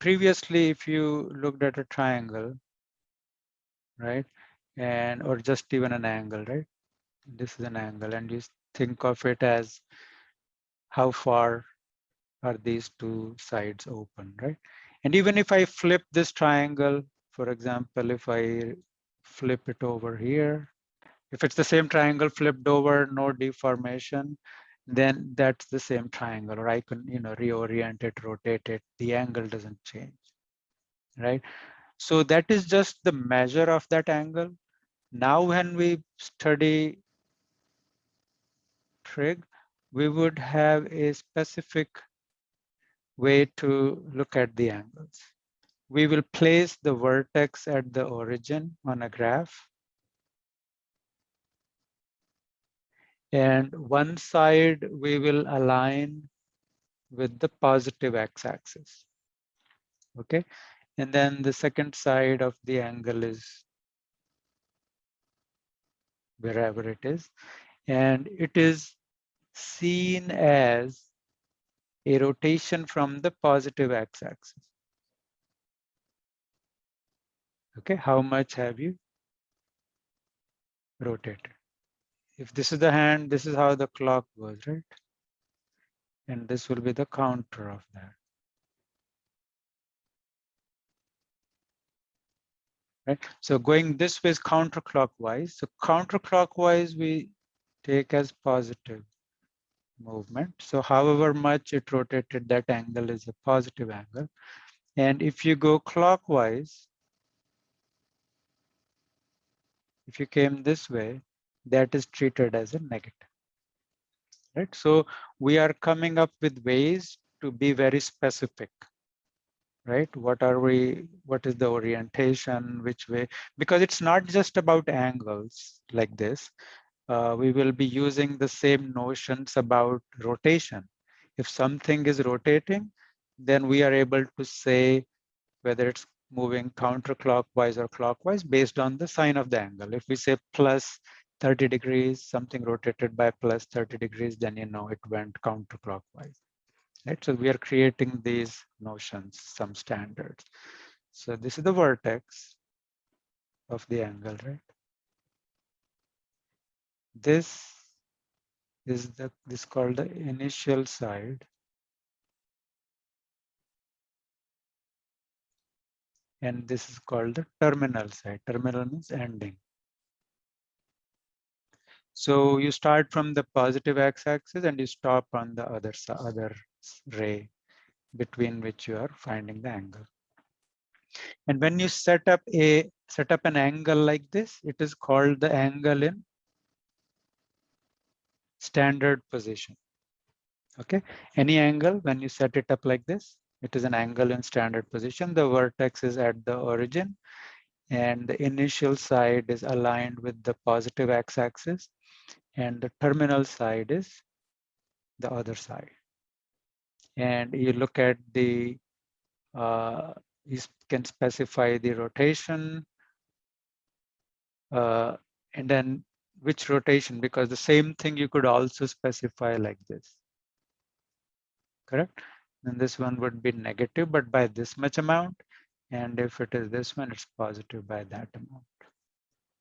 previously, if you looked at a triangle, right, and or just even an angle, right? This is an angle, and you think of it as how far are these two sides open, right? And even if I flip this triangle, for example, if I flip it over here, if it's the same triangle flipped over, no deformation, then that's the same triangle, or I can, reorient it, rotate it, the angle doesn't change, right? So that is just the measure of that angle. Now, when we study trig, we would have a specific way to look at the angles. We will place the vertex at the origin on a graph. And one side we will align with the positive x-axis. Okay. And then the second side of the angle is wherever it is. And it is seen as a rotation from the positive x-axis. Okay, how much have you rotated? If this is the hand, this is how the clock goes, right? And this will be the counter of that. Right? So going this way is counterclockwise. So counterclockwise we take as positive movement. So however much it rotated, that angle is a positive angle. And if you go clockwise, if you came this way, that is treated as a negative. Right? So we are coming up with ways to be very specific. Right? What is the orientation, which way? Because it's not just about angles like this. We will be using the same notions about rotation. If something is rotating, then we are able to say whether it's moving counterclockwise or clockwise based on the sign of the angle. If we say plus 30 degrees, something rotated by plus 30 degrees, then you know it went counterclockwise. Right? So we are creating these notions, some standards. So this is the vertex of the angle, right? This is this called the initial side. And this is called the terminal side. Terminal means ending. So you start from the positive x-axis and you stop on the other ray between which you are finding the angle. And when you set up an angle like this, it is called the angle in standard position. Okay, any angle when you set it up like this, it is an angle in standard position. The vertex is at the origin and the initial side is aligned with the positive x-axis and the terminal side is the other side. And you look at the, you can specify the rotation and then which rotation, because the same thing you could also specify like this, correct? And this one would be negative, but by this much amount. And if it is this one, it's positive by that amount.